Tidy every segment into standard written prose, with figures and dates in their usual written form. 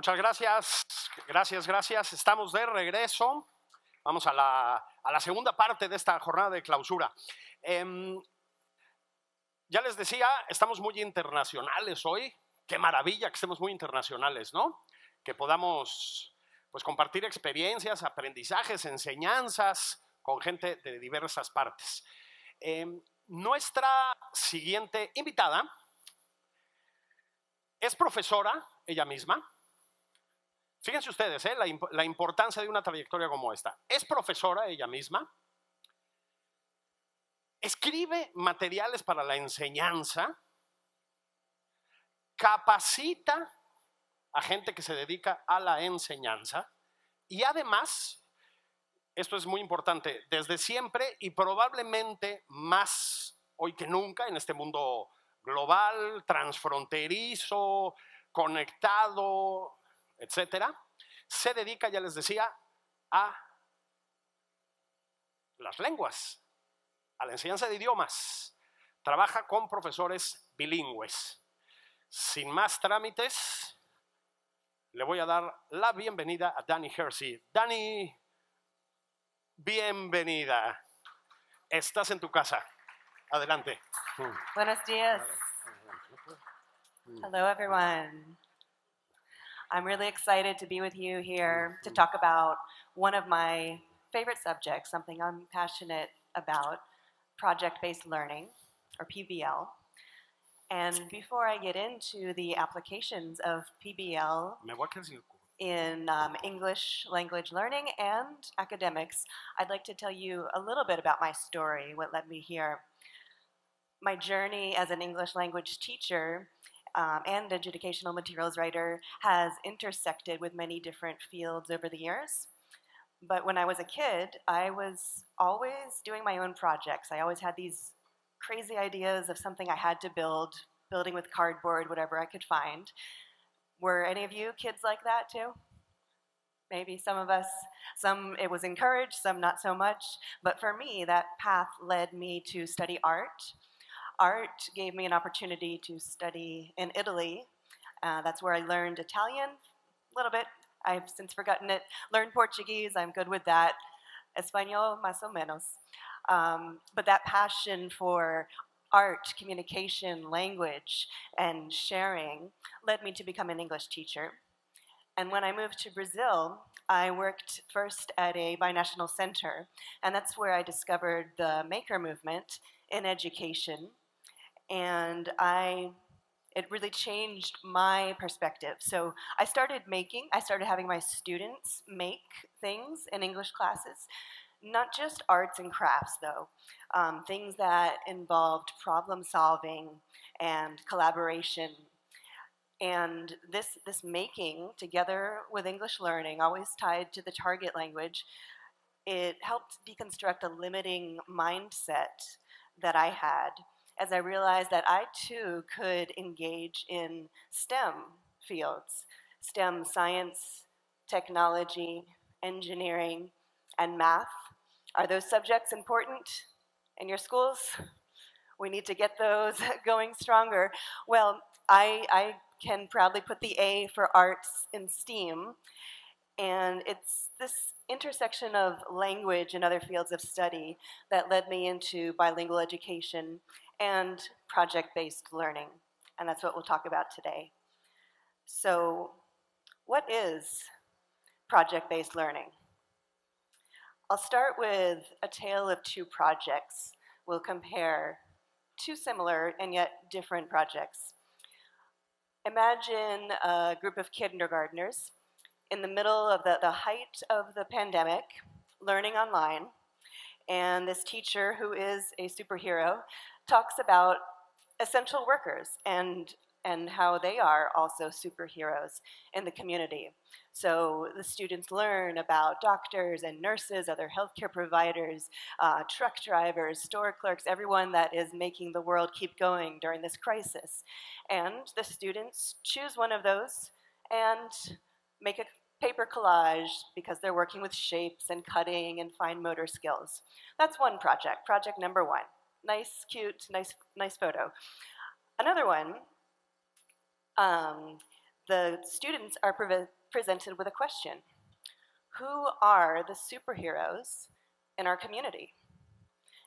Muchas gracias, gracias. Estamos de regreso. Vamos a la segunda parte de esta jornada de clausura. Ya les decía, estamos muy internacionales hoy. Qué maravilla que estemos muy internacionales, ¿no? Que podamos pues, compartir experiencias, aprendizajes, enseñanzas con gente de diversas partes. Nuestra siguiente invitada es profesora, ella misma. Fíjense ustedes, la importancia de una trayectoria como esta. Es profesora ella misma. Escribe materiales para la enseñanza. Capacita a gente que se dedica a la enseñanza. Y además, esto es muy importante, desde siempre y probablemente más hoy que nunca en este mundo global, transfronterizo, conectado, etcétera, se dedica, ya les decía, a las lenguas, a la enseñanza de idiomas. Trabaja con profesores bilingües. Sin más trámites, le voy a dar la bienvenida a Dani Hersey. Dani, bienvenida. Estás en tu casa. Adelante. Buenos días. Hello, everyone. I'm really excited to be with you here to talk about one of my favorite subjects, something I'm passionate about, project-based learning, or PBL. And before I get into the applications of PBL in English language learning and academics, I'd like to tell you a little bit about my story, what led me here. My journey as an English language teacher and educational materials writer has intersected with many different fields over the years. But when I was a kid, I was always doing my own projects. I always had these crazy ideas of something I had to build, building with cardboard, whatever I could find. Were any of you kids like that too? Maybe some of us, some it was encouraged, some not so much. But for me, that path led me to study art. Art gave me an opportunity to study in Italy. That's where I learned Italian a little bit. I've since forgotten it. Learned Portuguese, I'm good with that. Español, más o menos. But that passion for art, communication, language, and sharing led me to become an English teacher. And when I moved to Brazil, I worked first at a binational center, and that's where I discovered the maker movement in education. And it really changed my perspective. So I started having my students make things in English classes, not just arts and crafts though, things that involved problem solving and collaboration. And this making, together with English learning, always tied to the target language, it helped deconstruct a limiting mindset that I had, as I realized that I too could engage in STEM fields, STEM, science, technology, engineering, and math. Are those subjects important in your schools? We need to get those going stronger. Well, I can proudly put the A for arts in STEAM, and it's this intersection of language and other fields of study that led me into bilingual education and project-based learning, and that's what we'll talk about today. So, what is project-based learning? I'll start with a tale of two projects. We'll compare two similar and yet different projects. Imagine a group of kindergartners in the middle of the height of the pandemic, learning online, and this teacher, who is a superhero, talks about essential workers and how they are also superheroes in the community. So the students learn about doctors and nurses, other healthcare providers, truck drivers, store clerks, everyone that is making the world keep going during this crisis. And the students choose one of those and make a paper collage because they're working with shapes and cutting and fine motor skills. That's one project, project number one. Nice, cute, nice photo. Another one, the students are presented with a question. Who are the superheroes in our community?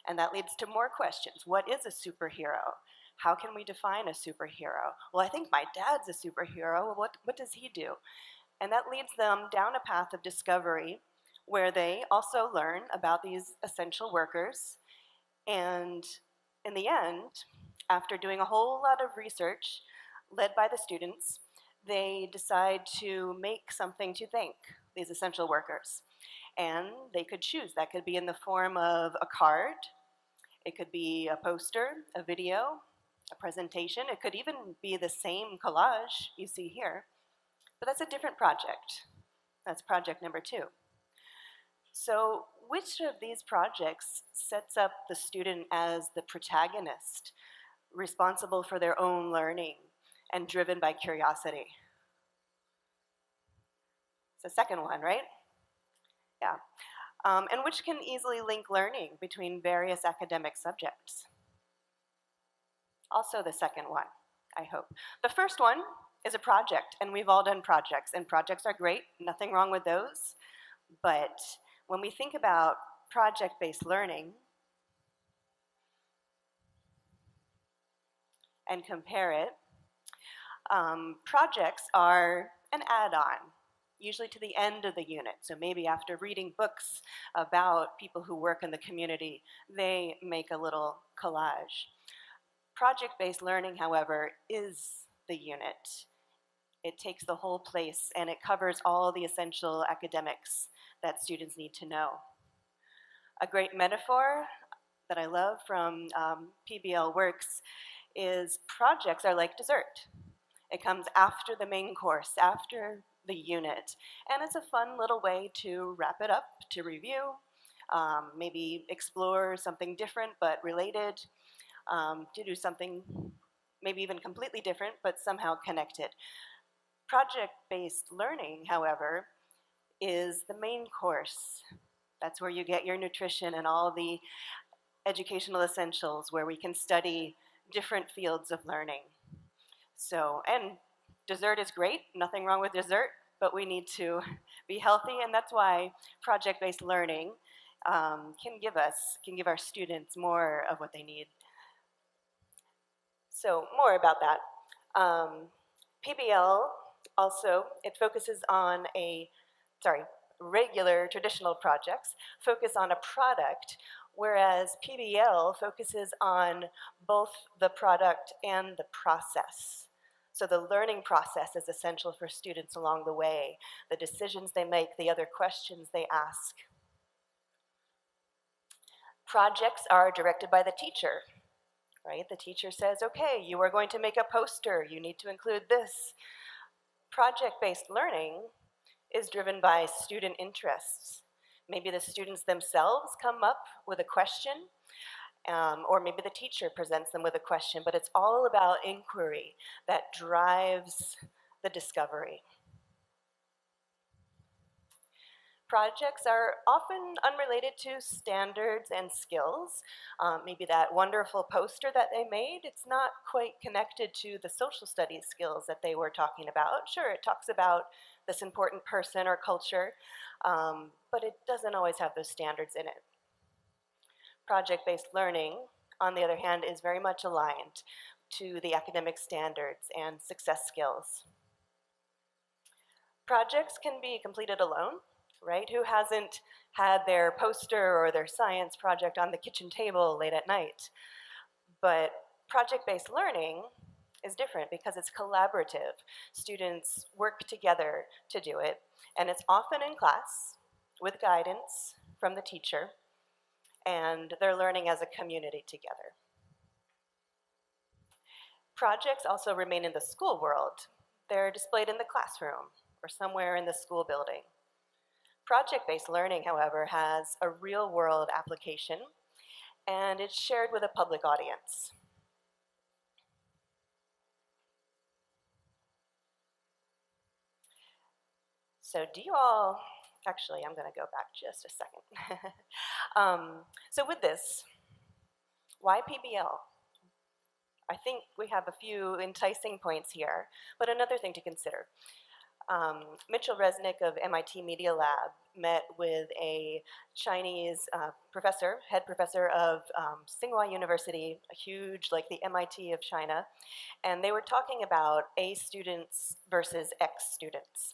And that leads to more questions. What is a superhero? How can we define a superhero? Well, I think my dad's a superhero. What does he do? And that leads them down a path of discovery where they also learn about these essential workers. And in the end, after doing a whole lot of research led by the students, they decide to make something to thank these essential workers. And they could choose. That could be in the form of a card. It could be a poster, a video, a presentation. It could even be the same collage you see here. But that's a different project. That's project number 2. So which of these projects sets up the student as the protagonist, responsible for their own learning and driven by curiosity? It's the second one, right? Yeah. And which can easily link learning between various academic subjects? Also the second one, I hope. The first one is a project, and we've all done projects, and projects are great, nothing wrong with those. But when we think about project-based learning and compare it, projects are an add-on, usually to the end of the unit. So maybe after reading books about people who work in the community, they make a little collage. Project-based learning, however, is the unit. It takes the whole place and it covers all the essential academics that students need to know. A great metaphor that I love from PBL Works is projects are like dessert. It comes after the main course, after the unit, and it's a fun little way to wrap it up, to review, maybe explore something different but related, to do something maybe even completely different but somehow connected. Project-based learning, however, is the main course. That's where you get your nutrition and all the educational essentials, where we can study different fields of learning. So, and dessert is great, nothing wrong with dessert, but we need to be healthy, and that's why project-based learning can give our students more of what they need. So, more about that. PBL also, it focuses on regular traditional projects focus on a product, whereas PBL focuses on both the product and the process. So the learning process is essential for students along the way, the decisions they make, the other questions they ask. Projects are directed by the teacher, right? The teacher says, okay, you are going to make a poster, you need to include this. Project-based learning is driven by student interests. Maybe the students themselves come up with a question, or maybe the teacher presents them with a question, but it's all about inquiry that drives the discovery. Projects are often unrelated to standards and skills. Maybe that wonderful poster that they made, it's not quite connected to the social studies skills that they were talking about. Sure, it talks about this important person or culture, but it doesn't always have those standards in it. Project-based learning, on the other hand, is very much aligned to the academic standards and success skills. Projects can be completed alone, right? Who hasn't had their poster or their science project on the kitchen table late at night? But project-based learning is different because it's collaborative. Students work together to do it, and it's often in class with guidance from the teacher, and they're learning as a community together. Projects also remain in the school world. They're displayed in the classroom or somewhere in the school building. Project-based learning, however, has a real-world application, and it's shared with a public audience. So do you all, actually, I'm going to go back just a second. So with this, why PBL? I think we have a few enticing points here, but another thing to consider. Mitchell Resnick of MIT Media Lab met with a Chinese professor, head professor of Tsinghua University, a huge, like the MIT of China, and they were talking about A students versus X students.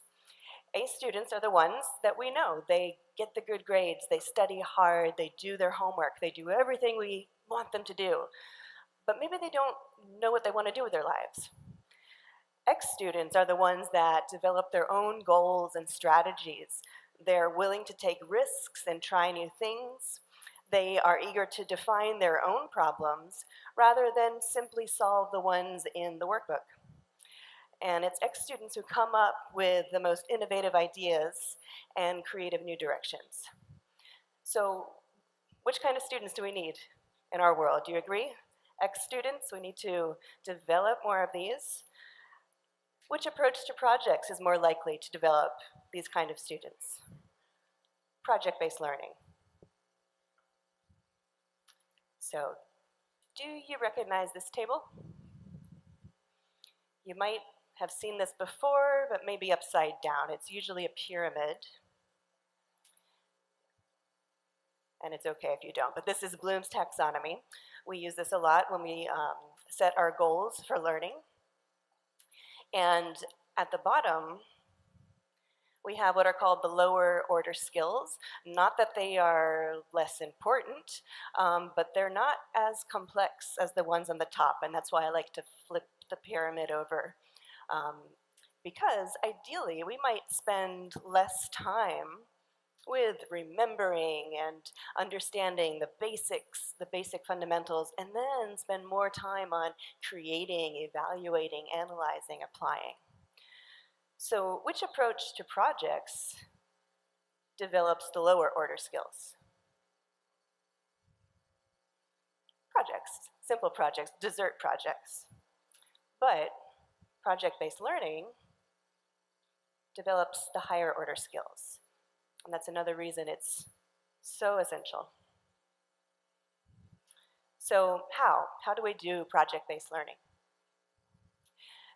A students are the ones that we know. They get the good grades, they study hard, they do their homework, they do everything we want them to do, but maybe they don't know what they want to do with their lives. X students are the ones that develop their own goals and strategies. They're willing to take risks and try new things. They are eager to define their own problems rather than simply solve the ones in the workbook. And it's X students who come up with the most innovative ideas and creative new directions. So which kind of students do we need in our world? Do you agree? X students, we need to develop more of these. Which approach to projects is more likely to develop these kind of students? Project-based learning. So, do you recognize this table? You might have seen this before, but maybe upside down. It's usually a pyramid. And it's okay if you don't, but this is Bloom's taxonomy. We use this a lot when we set our goals for learning. And at the bottom, we have what are called the lower order skills. Not that they are less important, but they're not as complex as the ones on the top, and that's why I like to flip the pyramid over. Because ideally, we might spend less time with remembering and understanding the basics, the basic fundamentals, and then spend more time on creating, evaluating, analyzing, applying. So which approach to projects develops the lower order skills? Projects, simple projects, dessert projects. But project-based learning develops the higher order skills. And that's another reason it's so essential. So how do we do project-based learning?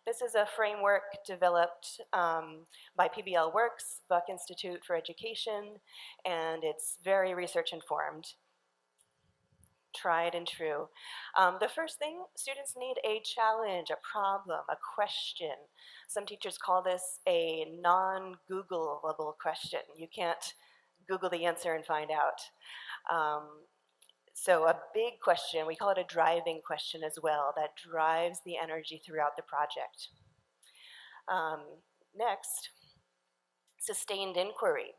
This is a framework developed by PBL Works, Buck Institute for Education, and it's very research informed. Tried and true. The first thing, students need a challenge, a problem, a question. Some teachers call this a non-Googleable question. You can't Google the answer and find out. So a big question, we call it a driving question as well, that drives the energy throughout the project. Next, sustained inquiry.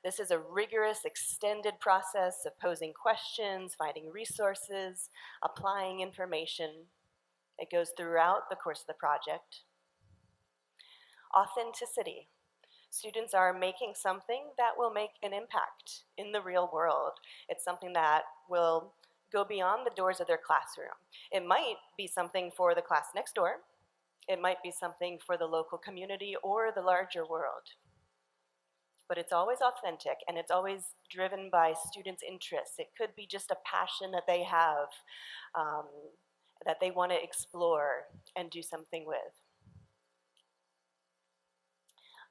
This is a rigorous, extended process of posing questions, finding resources, applying information. It goes throughout the course of the project. Authenticity. Students are making something that will make an impact in the real world. It's something that will go beyond the doors of their classroom. It might be something for the class next door. It might be something for the local community or the larger world. But it's always authentic, and it's always driven by students' interests. It could be just a passion that they have, that they want to explore and do something with.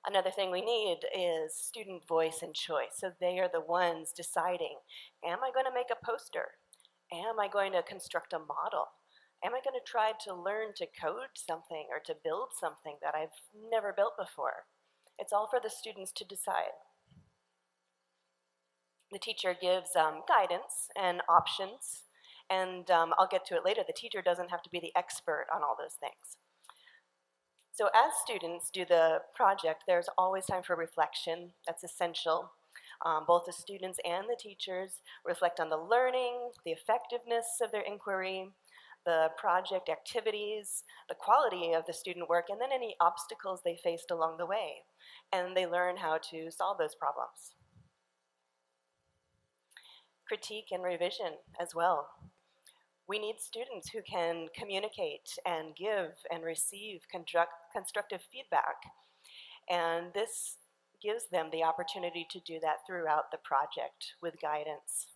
Another thing we need is student voice and choice. So they are the ones deciding, am I going to make a poster? Am I going to construct a model? Am I going to try to learn to code something or to build something that I've never built before? It's all for the students to decide. The teacher gives guidance and options, and I'll get to it later. The teacher doesn't have to be the expert on all those things. So as students do the project, there's always time for reflection. That's essential. Both the students and the teachers reflect on the learning, the effectiveness of their inquiry, the project activities, the quality of the student work, and then any obstacles they faced along the way. And they learn how to solve those problems. Critique and revision as well. We need students who can communicate and give and receive constructive feedback. And this gives them the opportunity to do that throughout the project with guidance.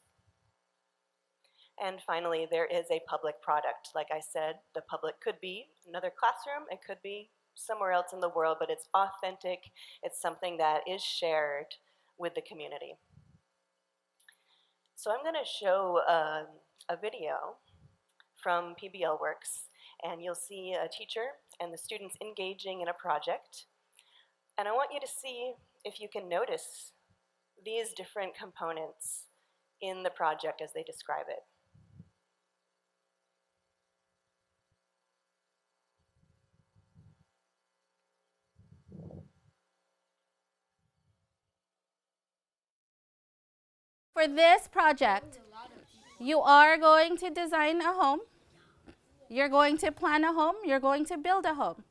And finally, there is a public product. Like I said, the public could be another classroom, it could be somewhere else in the world, but it's authentic, it's something that is shared with the community. So I'm going to show a video from PBL Works, and you'll see a teacher and the students engaging in a project. And I want you to see if you can notice these different components in the project as they describe it. For this project, you are going to design a home, you're going to plan a home, you're going to build a home.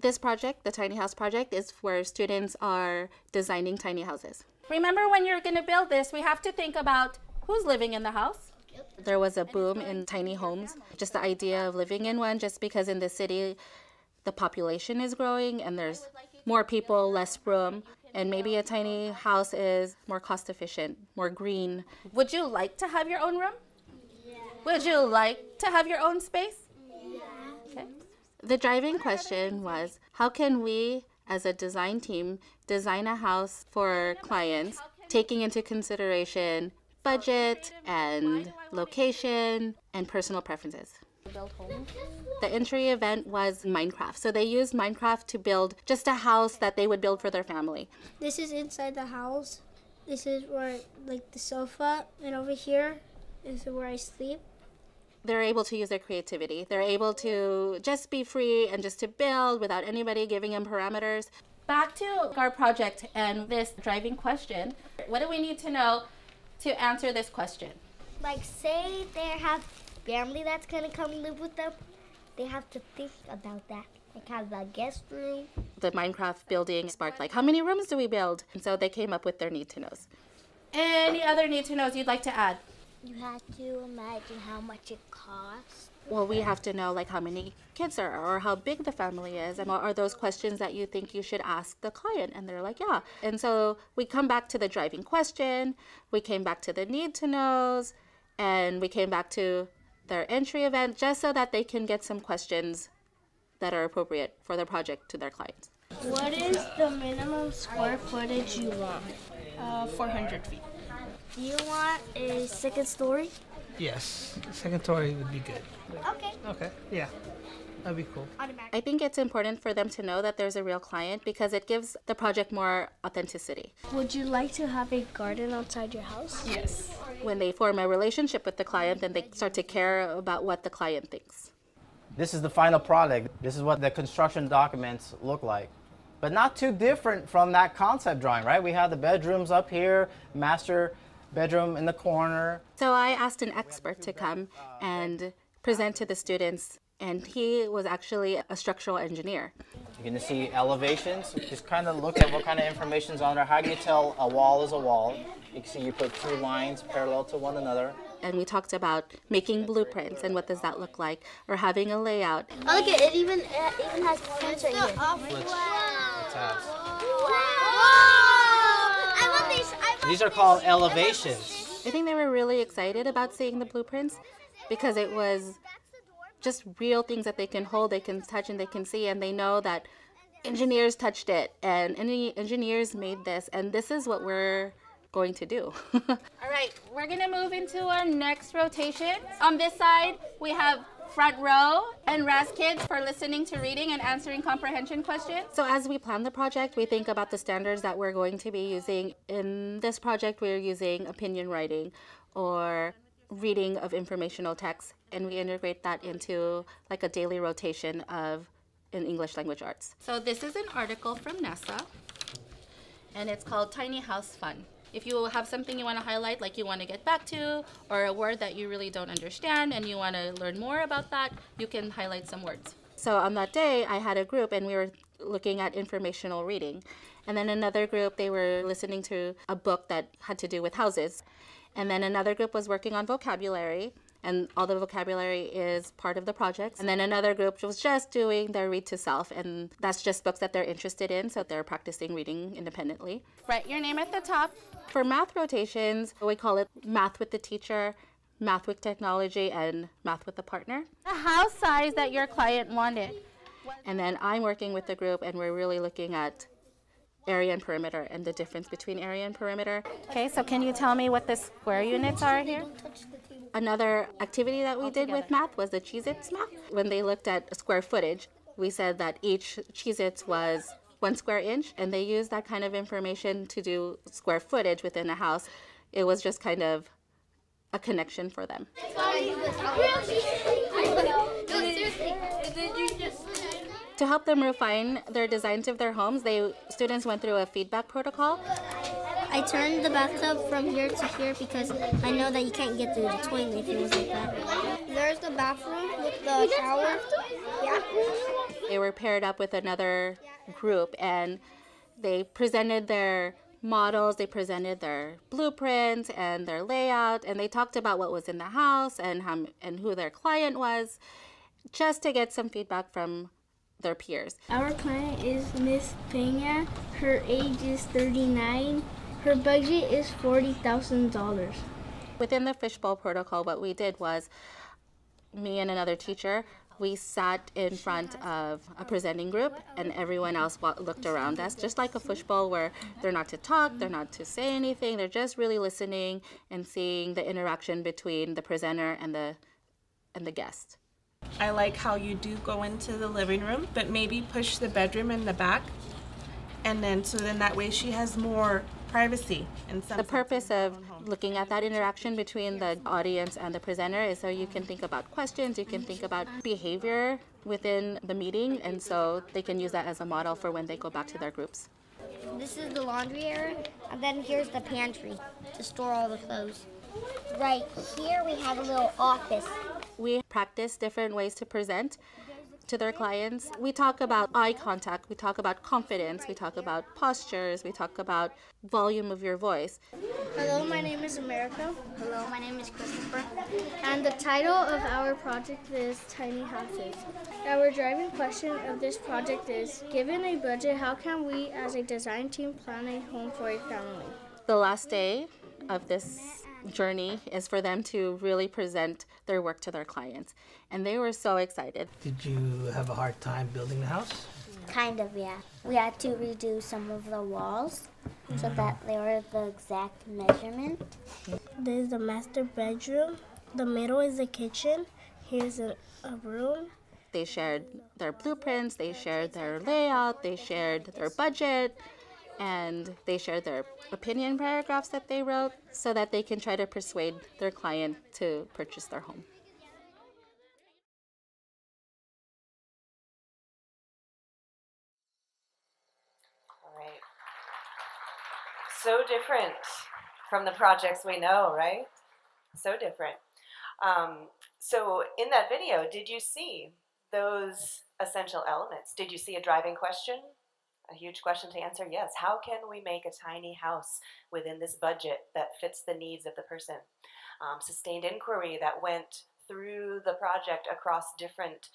This project, the Tiny House Project, is where students are designing tiny houses. Remember, when you're going to build this, we have to think about who's living in the house. There was a boom in tiny homes, just the idea of living in one, just because in the city the population is growing and there's more people, less room. And maybe a tiny house is more cost efficient, more green. Would you like to have your own room? Yeah. Would you like to have your own space? Yeah. Okay. The driving question was, how can we, as a design team, design a house for clients, taking into consideration budget and location and personal preferences? The entry event was Minecraft. So they used Minecraft to build just a house that they would build for their family. This is inside the house. This is where, like, the sofa, and over here is where I sleep. They're able to use their creativity. They're able to just be free and just to build without anybody giving them parameters. Back to our project and this driving question. What do we need to know to answer this question? Like, say they have family that's gonna come live with them, they have to think about that. Like, have a guest room. The Minecraft building sparked, like, how many rooms do we build? And so they came up with their need to knows. Any other need to knows you'd like to add? You have to imagine how much it costs. Well, we have to know, like, how many kids there are or how big the family is, and are those questions that you think you should ask the client? And they're like, yeah. And so we come back to the driving question, we came back to the need to knows, and we came back to their entry event, just so that they can get some questions that are appropriate for their project to their clients. What is the minimum square footage you want? 400 feet. Do you want a second story? Yes, second story would be good. Okay. Okay, yeah, that'd be cool. I think it's important for them to know that there's a real client because it gives the project more authenticity. Would you like to have a garden outside your house? Yes. When they form a relationship with the client, then they start to care about what the client thinks. This is the final product. This is what the construction documents look like. But not too different from that concept drawing, right? We have the bedrooms up here, master bedroom in the corner. So I asked an expert to come and present to the students, and he was actually a structural engineer. You're going to see elevations. Just kind of look at what kind of information is on there. How do you tell a wall is a wall? You can see you put two lines parallel to one another. And we talked about making blueprints and what does that look like, or having a layout. Oh, look, it even has plants right here. I want these. These are called elevations. I think they were really excited about seeing the blueprints because it was just real things that they can hold, they can touch, and they can see, and they know that engineers touched it, and engineers made this, and this is what we're going to do. All right, we're gonna move into our next rotation. On this side, we have front row and RAS kids for listening to reading and answering comprehension questions. So as we plan the project, we think about the standards that we're going to be using. In this project, we're using opinion writing or reading of informational text, and we integrate that into like a daily rotation of in English language arts. So this is an article from NASA, and it's called Tiny House Fun. If you have something you want to highlight, like you want to get back to, or a word that you really don't understand and you want to learn more about that, you can highlight some words. So on that day, I had a group and we were looking at informational reading. And then another group, they were listening to a book that had to do with houses. And then another group was working on vocabulary, and all the vocabulary is part of the project. And then another group was just doing their read to self, and that's just books that they're interested in, so they're practicing reading independently. Write your name at the top. For math rotations, we call it math with the teacher, math with technology and math with a partner. The house size that your client wanted. And then I'm working with the group, and we're really looking at area and perimeter and the difference between area and perimeter. Okay, so can you tell me what the square units are here? Another activity that we did with math was the Cheez-Its math. When they looked at square footage, we said that each Cheez-Its was 1 square inch, and they used that kind of information to do square footage within a house. It was just kind of a connection for them. To help them refine their designs of their homes, students went through a feedback protocol. I turned the bathtub from here to here because I know that you can't get through the toilet if it was like that. There's the bathroom with the shower. Yeah. They were paired up with another group, and they presented their models, they presented their blueprints and their layout, and they talked about what was in the house and who their client was, just to get some feedback from their peers. Our client is Miss Pena. Her age is 39. Her budget is $40,000. Within the fishbowl protocol, what we did was, me and another teacher, we sat in front of a presenting group, and everyone else looked around us, just like a fishbowl where they're not to talk, they're not to say anything, they're just really listening and seeing the interaction between the presenter and the guest. I like how you do go into the living room, but maybe push the bedroom in the back, and then that way she has more privacy. The purpose of looking at that interaction between the audience and the presenter is so you can think about questions, you can think about behavior within the meeting, and so they can use that as a model for when they go back to their groups. This is the laundry area, and then here's the pantry to store all the clothes. Right here we have a little office. We practice different ways to present to their clients. We talk about eye contact, we talk about confidence, we talk about postures, we talk about volume of your voice. Hello, my name is America. Hello, my name is Christopher. And the title of our project is Tiny Houses. Our driving question of this project is, given a budget, how can we as a design team plan a home for a family? The last day of this journey is for them to really present their work to their clients, and they were so excited. Did you have a hard time building the house? Kind of, yeah. We had to redo some of the walls so that they were the exact measurement. This is the master bedroom. The middle is the kitchen. Here's a room. They shared their blueprints, they shared their layout, they shared their budget, and they shared their opinion paragraphs that they wrote so that they can try to persuade their client to purchase their home. All right. So different from the projects we know, right? So different. So in that video, did you see those essential elements? Did you see a driving question? A huge question to answer, yes. How can we make a tiny house within this budget that fits the needs of the person? Sustained inquiry that went through the project across different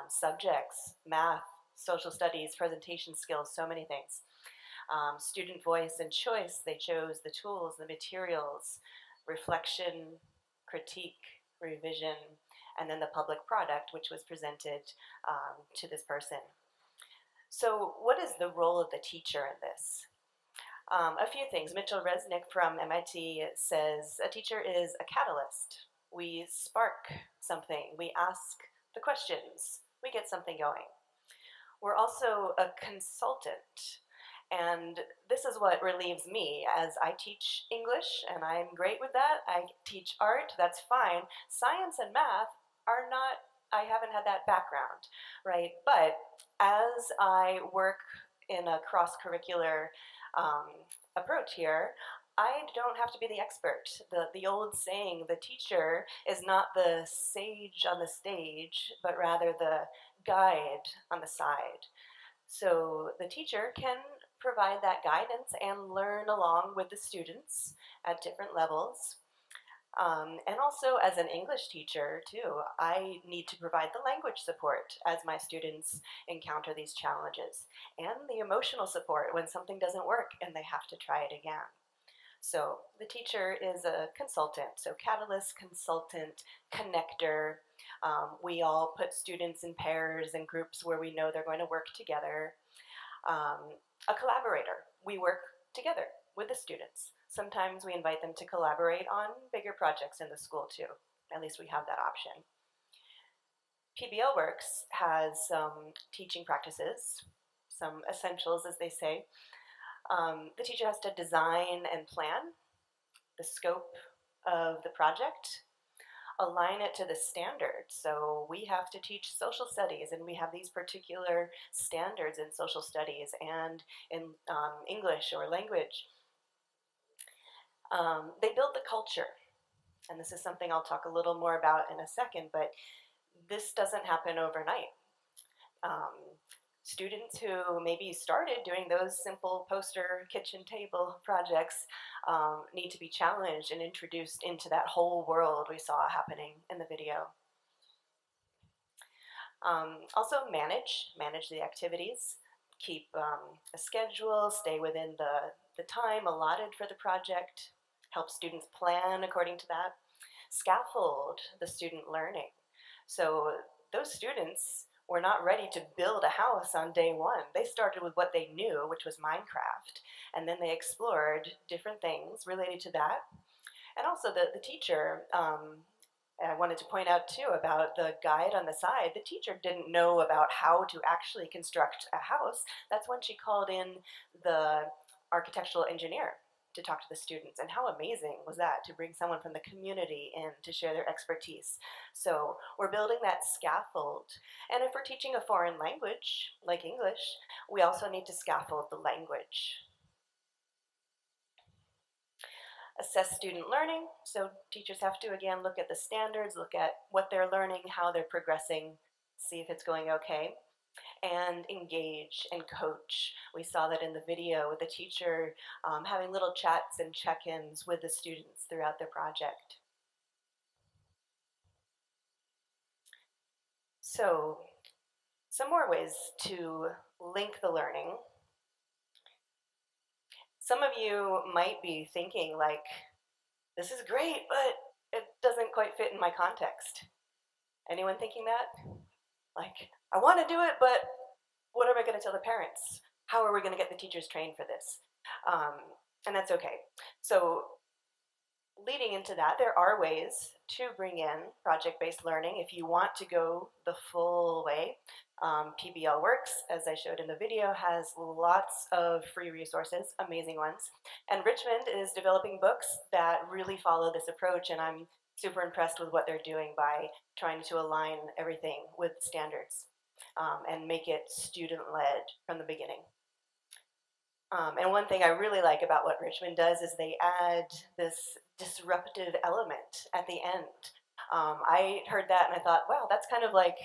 subjects, math, social studies, presentation skills, so many things. Student voice and choice, they chose the tools, the materials, reflection, critique, revision, and then the public product, which was presented to this person. So what is the role of the teacher in this? A few things. Mitchell Resnick from MIT says a teacher is a catalyst. We spark something. We ask the questions. We get something going. We're also a consultant. And this is what relieves me as I teach English, and I'm great with that. I teach art, that's fine. Science and math are not, I haven't had that background, right? But as I work in a cross-curricular approach here, I don't have to be the expert. The old saying, the teacher is not the sage on the stage, but rather the guide on the side. So the teacher can provide that guidance and learn along with the students at different levels. And also as an English teacher too, I need to provide the language support as my students encounter these challenges, and the emotional support when something doesn't work and they have to try it again. So the teacher is a consultant, so catalyst, consultant, connector. We all put students in pairs and groups where we know they're going to work together. A collaborator. We work together with the students. Sometimes we invite them to collaborate on bigger projects in the school too. At least we have that option. PBL Works has some teaching practices, some essentials as they say. The teacher has to design and plan the scope of the project, align it to the standards. So we have to teach social studies, and we have these particular standards in social studies and in English or language. They build the culture, and this is something I'll talk a little more about in a second, but this doesn't happen overnight. Students who maybe started doing those simple poster kitchen table projects need to be challenged and introduced into that whole world we saw happening in the video. Also manage the activities, keep a schedule, stay within the time allotted for the project, help students plan according to that, scaffold the student learning. So those students were not ready to build a house on day one. They started with what they knew, which was Minecraft, and then they explored different things related to that. And also the teacher, I wanted to point out too about the guide on the side. The teacher didn't know about how to actually construct a house. That's when she called in the architectural engineer to talk to the students. And how amazing was that, to bring someone from the community in to share their expertise. So we're building that scaffold. And if we're teaching a foreign language, like English, we also need to scaffold the language. Assess student learning. So teachers have to, again, look at the standards, look at what they're learning, how they're progressing, see if it's going okay. And engage and coach. We saw that in the video with the teacher having little chats and check-ins with the students throughout their project. So, some more ways to link the learning. Some of you might be thinking like, this is great, but it doesn't quite fit in my context. Anyone thinking that? Like, I want to do it, but what am I going to tell the parents? How are we going to get the teachers trained for this? And that's okay. So leading into that, there are ways to bring in project-based learning if you want to go the full way. PBL Works, as I showed in the video, has lots of free resources, amazing ones. And Richmond is developing books that really follow this approach, and I'm super impressed with what they're doing by trying to align everything with standards and make it student-led from the beginning. And one thing I really like about what Richmond does is they add this disruptive element at the end. I heard that and I thought, wow, that's kind of like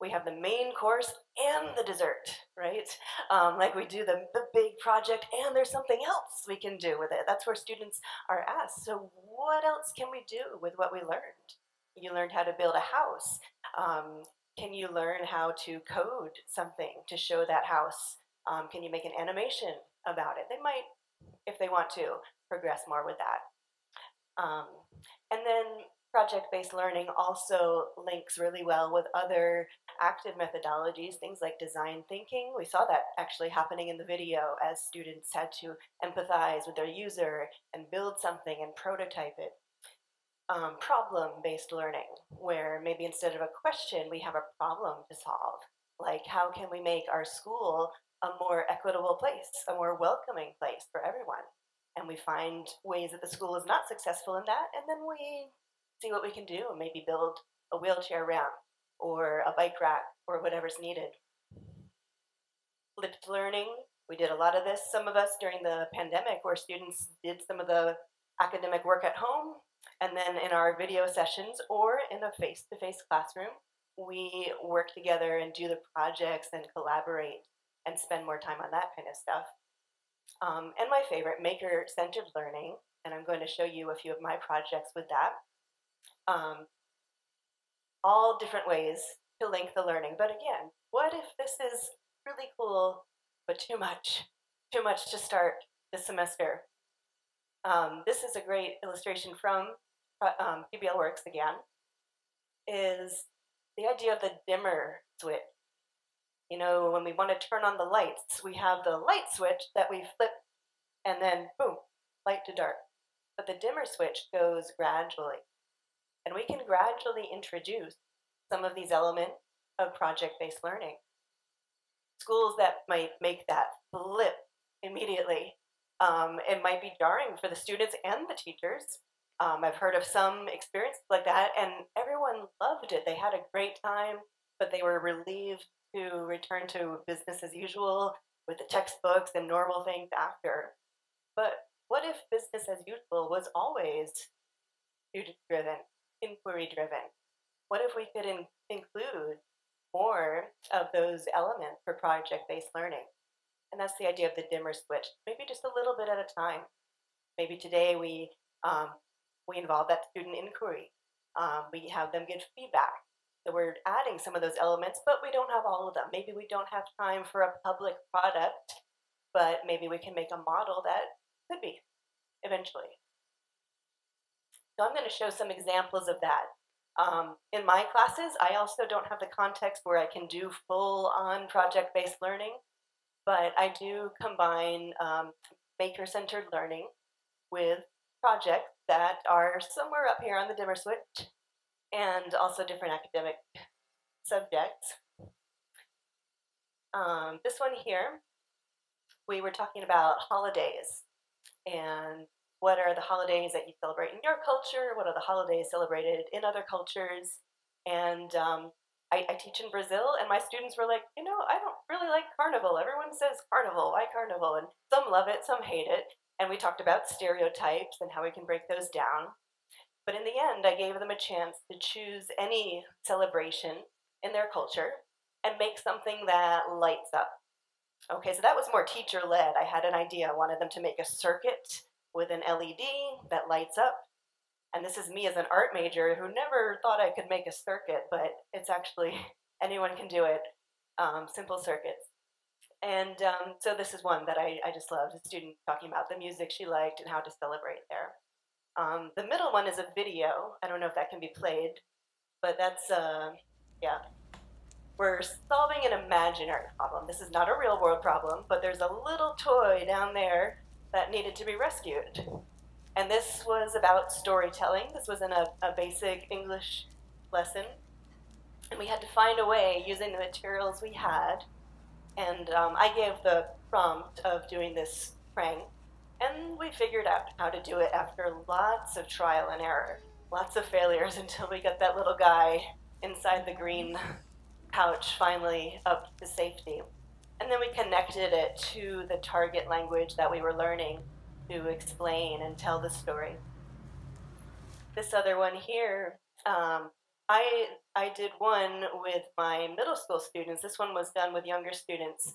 we have the main course and the dessert, right? Like we do the big project and there's something else we can do with it. That's where students are asked, so what else can we do with what we learned? You learned how to build a house. Can you learn how to code something to show that house? Can you make an animation about it? They might, if they want to, progress more with that. And then project-based learning also links really well with other active methodologies, things like design thinking. We saw that actually happening in the video as students had to empathize with their user and build something and prototype it. Problem-based learning, where maybe instead of a question, we have a problem to solve. Like, how can we make our school a more equitable place, a more welcoming place for everyone? And we find ways that the school is not successful in that, and then we see what we can do and maybe build a wheelchair ramp or a bike rack or whatever's needed. Lived learning, we did a lot of this, some of us during the pandemic, where students did some of the academic work at home, and then in our video sessions or in a face-to-face classroom, we work together and do the projects and collaborate and spend more time on that kind of stuff. And my favorite, maker-centered learning, and I'm going to show you a few of my projects with that. All different ways to link the learning. But again, what if this is really cool, but too much to start this semester? This is a great illustration from PBL Works again, is the idea of the dimmer switch. You know, when we want to turn on the lights, we have the light switch that we flip and then boom, light to dark. But the dimmer switch goes gradually. And we can gradually introduce some of these elements of project-based learning. Schools that might make that flip immediately, it might be jarring for the students and the teachers. I've heard of some experiences like that, and everyone loved it. They had a great time, but they were relieved to return to business as usual with the textbooks and normal things after. But what if business as usual was always student-driven, inquiry-driven? What if we could include more of those elements for project-based learning? And that's the idea of the dimmer switch, maybe just a little bit at a time. Maybe today we involve that student inquiry. We have them give feedback. So we're adding some of those elements, but we don't have all of them. Maybe we don't have time for a public product, but maybe we can make a model that could be eventually. So I'm going to show some examples of that. In my classes, I also don't have the context where I can do full-on project-based learning, but I do combine maker-centered learning with projects that are somewhere up here on the dimmer switch, and also different academic subjects. This one here, we were talking about holidays, and what are the holidays that you celebrate in your culture? What are the holidays celebrated in other cultures? And I teach in Brazil, and my students were like, you know, I don't really like Carnival. Everyone says Carnival, why Carnival? And some love it, some hate it. And we talked about stereotypes and how we can break those down. But in the end, I gave them a chance to choose any celebration in their culture and make something that lights up. Okay, so that was more teacher-led. I had an idea. I wanted them to make a circuit with an LED that lights up. And this is me as an art major who never thought I could make a circuit, but it's actually, anyone can do it, simple circuits. And so this is one that I just loved, a student talking about the music she liked and how to celebrate there. The middle one is a video. I don't know if that can be played, but that's, yeah. We're solving an imaginary problem. This is not a real world problem, but there's a little toy down there that needed to be rescued. And this was about storytelling. This was in a basic English lesson. And we had to find a way using the materials we had. And I gave the prompt of doing this prank. And we figured out how to do it after lots of trial and error. Lots of failures until we got that little guy inside the green pouch finally up to safety. And then we connected it to the target language that we were learning to explain and tell the story. This other one here, I did one with my middle school students. This one was done with younger students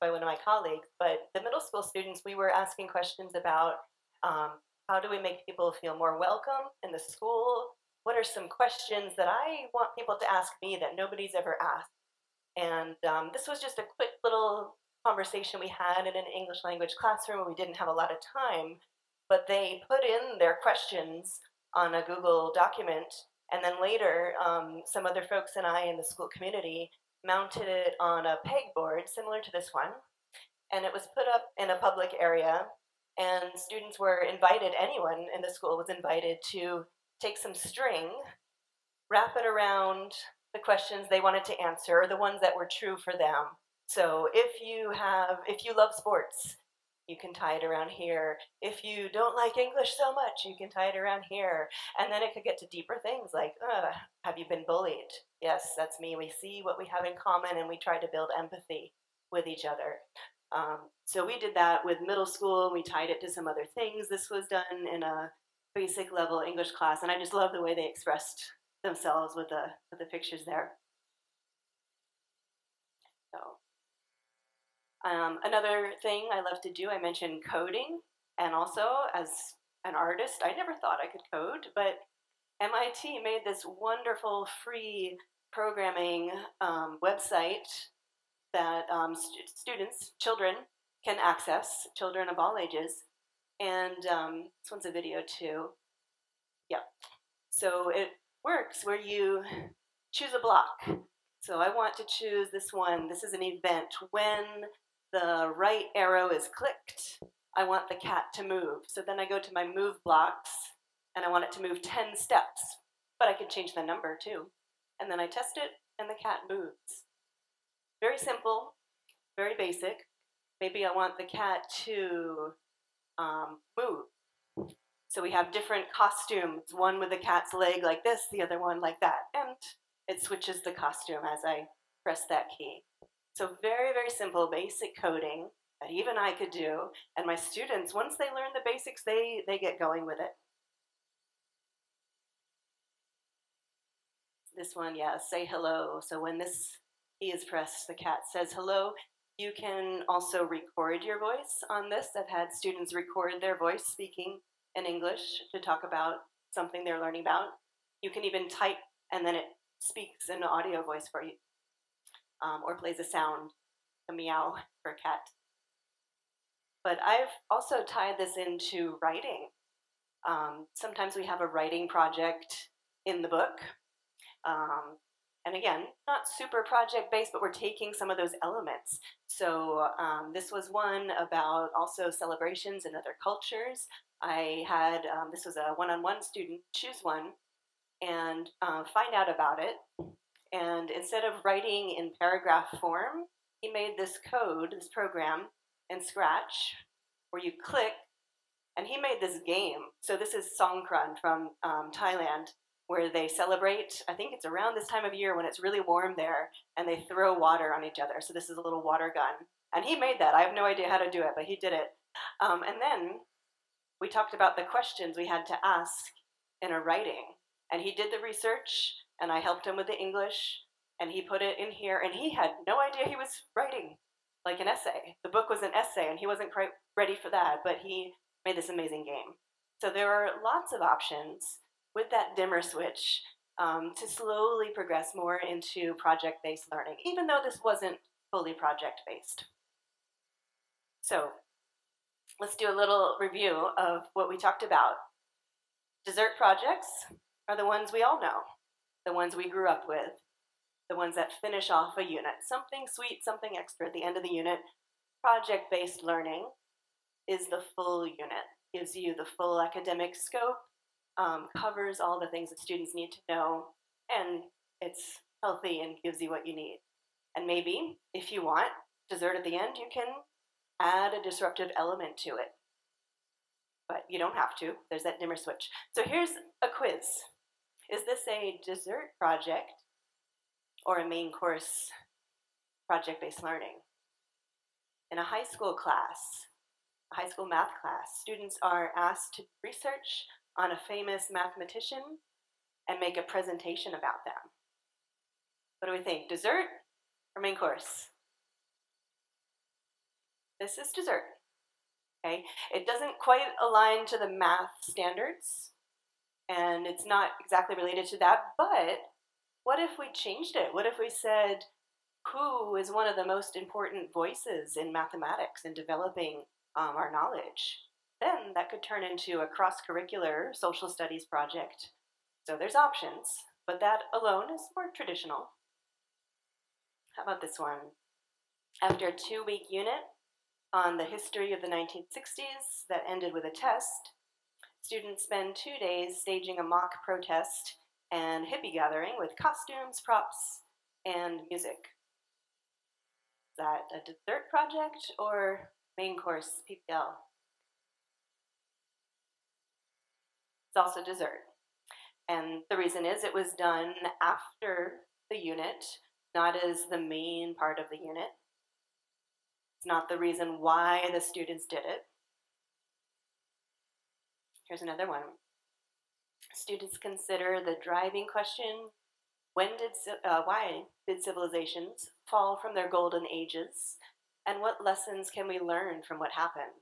by one of my colleagues. But the middle school students, we were asking questions about how do we make people feel more welcome in the school? What are some questions that I want people to ask me that nobody's ever asked? And this was just a quick little conversation we had in an English language classroom where we didn't have a lot of time, but they put in their questions on a Google document, and then later some other folks and I in the school community mounted it on a pegboard similar to this one, and it was put up in a public area, and students were invited, anyone in the school was invited to take some string, wrap it around the questions they wanted to answer, or the ones that were true for them. So if you love sports, you can tie it around here. If you don't like English so much, you can tie it around here. And then it could get to deeper things like, have you been bullied? Yes, that's me. We see what we have in common and we try to build empathy with each other. So we did that with middle school. We tied it to some other things. This was done in a basic level English class, and I just love the way they expressed themselves with the pictures there. So another thing I love to do, I mentioned coding, and also as an artist, I never thought I could code, but MIT made this wonderful free programming website that students, children, can access, children of all ages, And this one's a video too. Yep. So it works where you choose a block. So I want to choose this one. This is an event. When the right arrow is clicked, I want the cat to move. So then I go to my move blocks, and I want it to move 10 steps. But I can change the number too. And then I test it, and the cat moves. Very simple, very basic. Maybe I want the cat to move. So we have different costumes, one with the cat's leg like this, the other one like that. And it switches the costume as I press that key. So very, very simple, basic coding that even I could do. And my students, once they learn the basics, they get going with it. This one, yeah, say hello. So when this key is pressed, the cat says hello. You can also record your voice on this. I've had students record their voice speaking in English to talk about something they're learning about. You can even type, and then it speaks in an audio voice for you, or plays a sound, a meow for a cat. But I've also tied this into writing. Sometimes we have a writing project in the book. And again, not super project-based, but we're taking some of those elements. So this was one about also celebrations in other cultures. I had, this was a one-on-one student, choose one, and find out about it. And instead of writing in paragraph form, he made this code, this program, in Scratch, where you click, and he made this game. So this is Songkran from Thailand, where they celebrate, I think it's around this time of year when it's really warm there, and they throw water on each other. So this is a little water gun. And he made that. I have no idea how to do it, but he did it. And then we talked about the questions we had to ask in a writing. And he did the research, and I helped him with the English, and he put it in here, and he had no idea he was writing like an essay. The book was an essay, and he wasn't quite ready for that, but he made this amazing game. So there are lots of options with that dimmer switch to slowly progress more into project-based learning, even though this wasn't fully project-based. So let's do a little review of what we talked about. Dessert projects are the ones we all know, the ones we grew up with, the ones that finish off a unit. Something sweet, something extra at the end of the unit. Project-based learning is the full unit, gives you the full academic scope, covers all the things that students need to know, and it's healthy and gives you what you need. And maybe, if you want, dessert at the end, you can add a disruptive element to it. But you don't have to. There's that dimmer switch. So here's a quiz. Is this a dessert project or a main course project-based learning? In a high school class, a high school math class, students are asked to research on a famous mathematician and make a presentation about them. What do we think, dessert or main course? This is dessert, okay? It doesn't quite align to the math standards, and it's not exactly related to that, but what if we changed it? What if we said, who is one of the most important voices in mathematics in developing our knowledge? Then that could turn into a cross-curricular social studies project. So there's options, but that alone is more traditional. How about this one? After a 2-week unit on the history of the 1960s that ended with a test, students spend 2 days staging a mock protest and hippie gathering with costumes, props, and music. Is that a dessert project or main course PBL? It's also dessert. And the reason is it was done after the unit, not as the main part of the unit. It's not the reason why the students did it. Here's another one. Students consider the driving question, why did civilizations fall from their golden ages, and what lessons can we learn from what happened,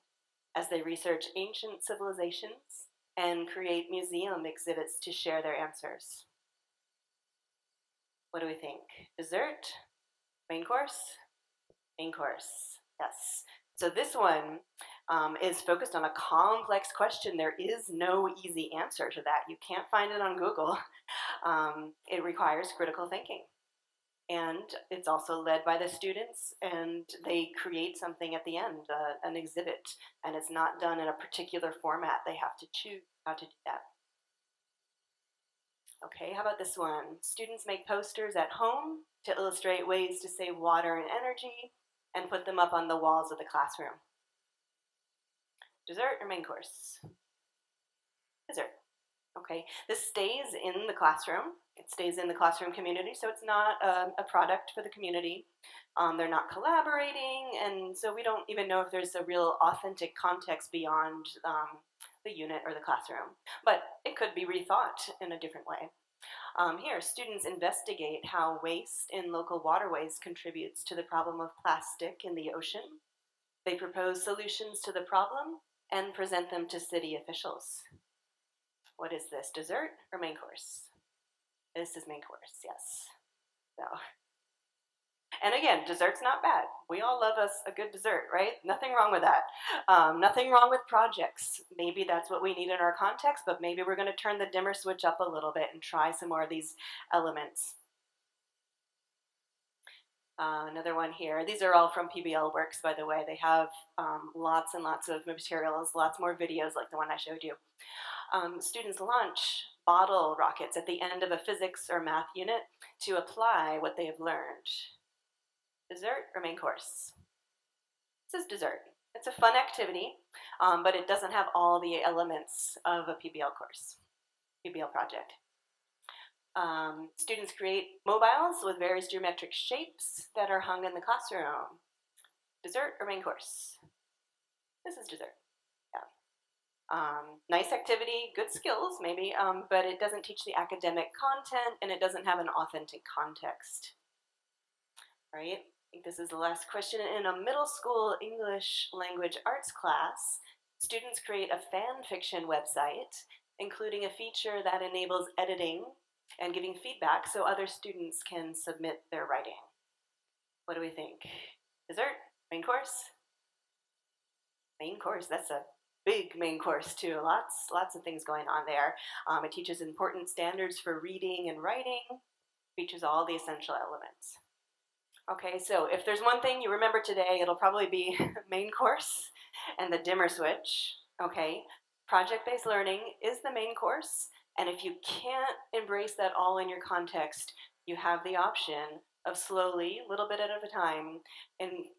as they research ancient civilizations and create museum exhibits to share their answers. What do we think? Dessert? Main course? Main course, yes. So this one, is focused on a complex question. There is no easy answer to that. You can't find it on Google. It requires critical thinking. And it's also led by the students, and they create something at the end, an exhibit, and it's not done in a particular format. They have to choose how to do that. Okay, how about this one? Students make posters at home to illustrate ways to save water and energy and put them up on the walls of the classroom. Dessert or main course? Dessert. Okay, this stays in the classroom. It stays in the classroom community, so it's not a product for the community. They're not collaborating, and so we don't even know if there's a real authentic context beyond the unit or the classroom. But it could be rethought in a different way. Here, students investigate how waste in local waterways contributes to the problem of plastic in the ocean. They propose solutions to the problem and present them to city officials. What is this, dessert or main course? This is main course, yes. So, and again, dessert's not bad. We all love us a good dessert, right? Nothing wrong with that. Nothing wrong with projects. Maybe that's what we need in our context, but maybe we're going to turn the dimmer switch up a little bit and try some more of these elements. Another one here. These are all from PBL works, by the way. They have lots and lots of materials, lots more videos like the one I showed you. Students launch bottle rockets at the end of a physics or math unit to apply what they have learned. Dessert or main course? This is dessert. It's a fun activity, but it doesn't have all the elements of a PBL course, PBL project. Students create mobiles with various geometric shapes that are hung in the classroom. Dessert or main course? This is dessert. Nice activity, good skills maybe, but it doesn't teach the academic content and it doesn't have an authentic context. Right? I think this is the last question. In a middle school English language arts class, students create a fan fiction website, including a feature that enables editing and giving feedback so other students can submit their writing. What do we think? Dessert? Main course? Main course, that's a big main course too. Lots of things going on there. It teaches important standards for reading and writing, features all the essential elements. Okay, so if there's one thing you remember today, it'll probably be main course and the dimmer switch. Okay, project-based learning is the main course, and if you can't embrace that all in your context, you have the option of slowly, a little bit at a time,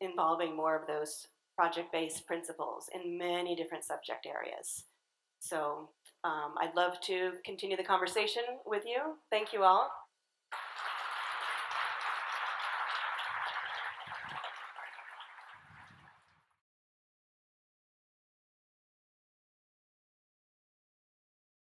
involving more of those project-based principles in many different subject areas. So I'd love to continue the conversation with you. Thank you all.